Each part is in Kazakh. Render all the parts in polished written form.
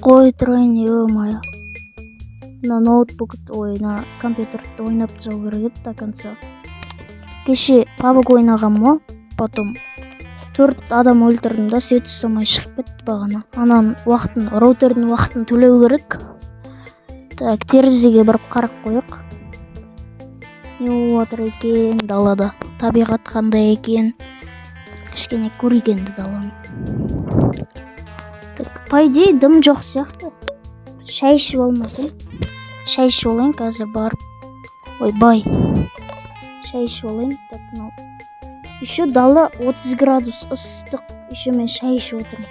Қой тұрайын, ё-моё. На ноутбук, на компьютерді ойнап шығу керек еді до конца. Кеше PUBG ойнағам, потом 4 адам өлтірдім да, свет ұстамай шығып кетті бағана. Анан роутердің уақытын төлеу керек. Так, терезеге барып қарап қояқ. Не болып жатыр екен далада? Табиғат қандай екен? Кішкене көргенді даланы. Так, по идее, дым жоқ сияқты. Шай ішіп алмасам. Шай ішіп алайын қазір барып. Ойбай. Шай ішіп алайын. Так, еще дала 30 градус ыстық. Еще мен шай ішіп отырмын.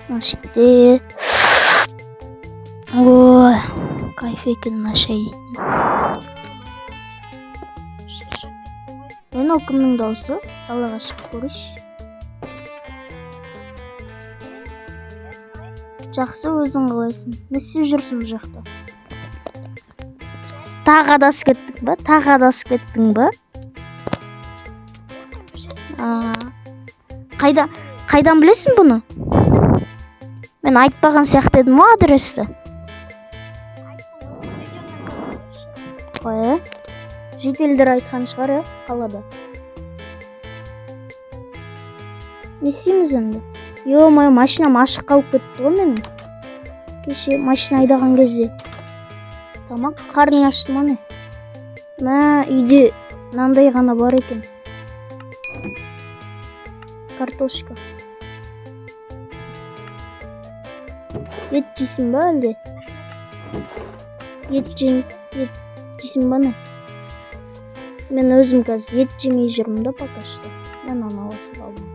Наште. Ой, кайф екен мына шай. Мен кімнің дауысы? Далаға шығып көрейінші. Жақсы, өзің қалайсың? Не істеп жүрсің бұл жақта? Тағы адасып кеттің ба? Қайдан білесің бұны? Мен айтпаған сияқты едім адресті. Қой, жетелдер айтқан шығар, қалада. Не істейміз енді? Ё-моё, машинам ашық қалып кетті ғой менің. Кеше машина айдаған кезде. Тамақ қарның ашты ма не? Үйде мынандай ғана бар екен. Картошка. Ет жейсің ба әлде? Ет жейсің ба не? Мен өзім қазір ет жемей жүрмін да пока что. Мен ана аласып алдым.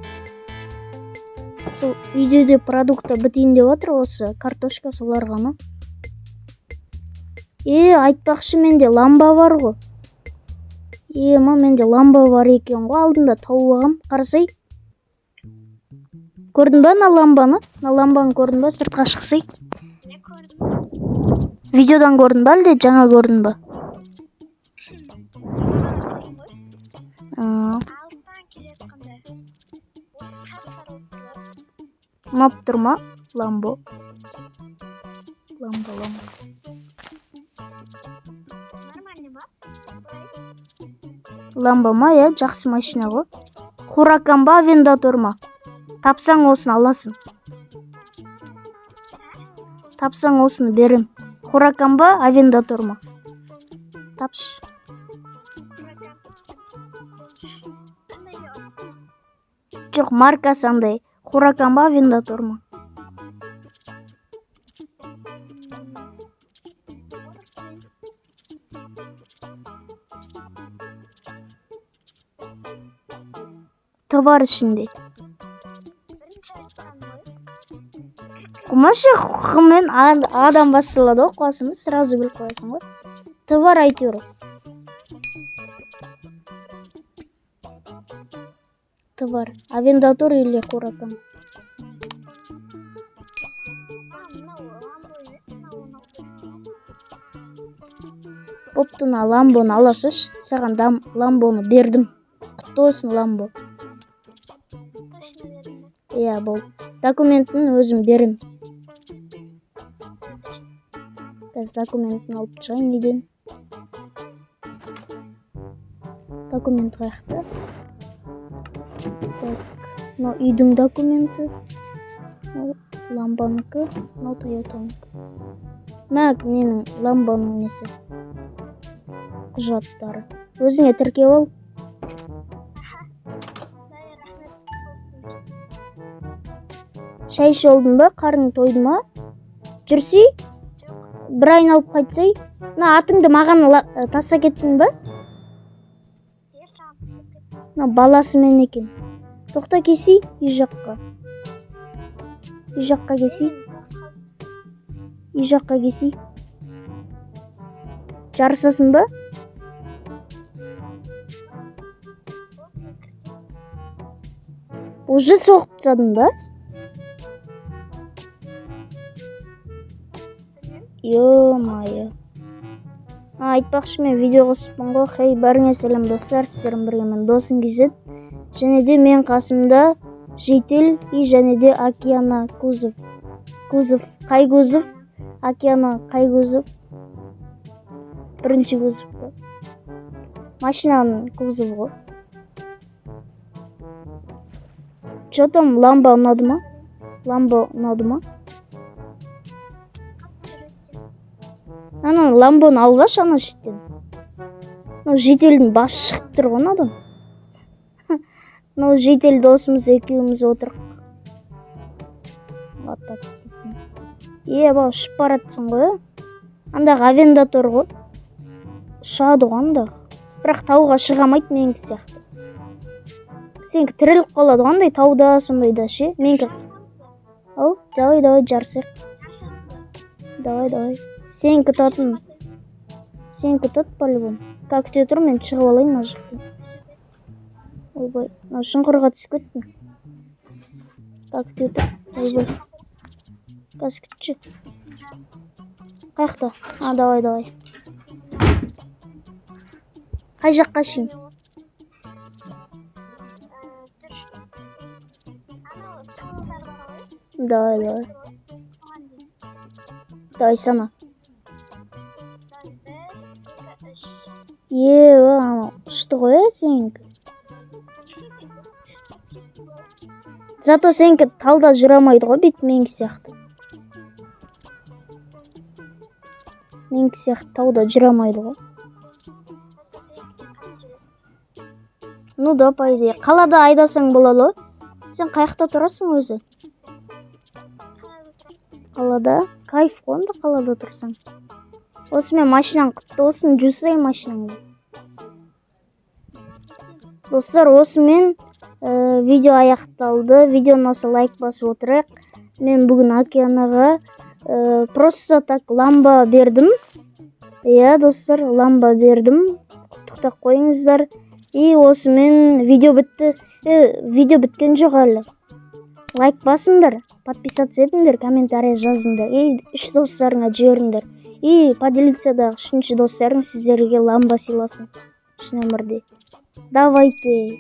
Сол үйде де продукта бітейін деп отыр, осы картошка солар ғана. Айтпақшы, менде ламба бар ғой. Менде ламба бар екен ғой, алдында тауып алғам. Қарасай. Көрдің ба на ламбаны? На ламбаны көрдің ба? Сыртқа шықсай. Видеодан көрдің ба әлде жаңа көрдің ба? Мап тұрма? Ламбо. Ламба ма, жақсы машина ғой. Хуракан ба, Авентадор ма? Тапсаң осын аласың. Тапсаң осын берем. Хуракан ба, Авентадор ма? Тапшы. Жоқ, маркасы андай. Хуракан ба, Авентадор ма? Товар ішінде. Құмашы құқымен адам басталады ғой, қоясың ба? Сразу біліп қоясың ғой. Товар айтыр. Товар. Авентадор или Хуракан? Оптына ламбоны аласыш. Саған ламбоны бердім. Құтты olsun ламбо. Бол. Документін өзім берем. Қазір документін алып шығайын неден. Документ қаяқта. Так, үйдің документі. Ламбаныкі, Тойотаныкі. Ненің ламбаның несі? Құжаттары. Өзіңе тіркеп ал. Шай ішіп алдың ба? Қарның тойды ма? Жүрсей? Бір айналып қайтсай? Атыңды маған таса кеттің ба? Баласымен екен. Тоқта кесей? Үй жаққа. Үй жаққа кесей. Жарысасың ба? Уже соғып тастадың ба? Ё-моё. Айтпақшы, мен видео қосыппын ғой. Хей, бәріңе сәлем достар, сіздердің бірге мен досың Кезет. Және де мен қасымда Жетел и және де Океана Кузов кузов кай кузов? Океана кай кузов? Биринчи кузов. Машинанын кузову го. Чё там, ламба унадымы? Анан ламбону албаш ана шеттен. Жетелдин башы чыгып турган адам. Жетел досумуз экөөбүз отуруп. Баа ұшып баратсың ғой. Андагы авендатор го. Ұшады го андагы. Бирок тауга чыга алмайт меники сыяктуу. Сеники тирилип калат го андай тауда сондойда ше. Меники. Давай жарысайык. Давай. Сеники тотун. Сеники тот по-любому. Как күтө тур, мен чыгып алайын мына жактан. Ойбой, мына шуңкурга түшүп кеттим. Как күтө тур. Ойбой. Газ күтчү. Каякта? Давай. Кай жакка шейин? Давай. Давай сана. Ушты ғой сеники. Зато сеники талда жүрө алмайды го, бүт меники сыяктуу. Меники сыяктуу тауда жүрө алмайды го. Да, по идее. Калада айдасаң бололу. Сен каякта турасың өзү? Калада. Кайф го анда калада турсаң. Осы мен машинаң куттуу болсун, жуусай машинаңды. Достор, осы мен видео аякталды. Видеону алса лайк басып отурайык. Мен бүгүн Океанага просто так ламба бердим. Достор, ламба бердим. Куттуктап коюңуздар. И осы мен видео бүтті. Видео бүткен жок эле. Лайк басыңдар, подписаться этиңдер, комментарий жазыңдар. 3 достарыңа жибериңдер. И поделиться да 3 достарың сиздерге ламба сыйласын. 3 номерди. Давайте.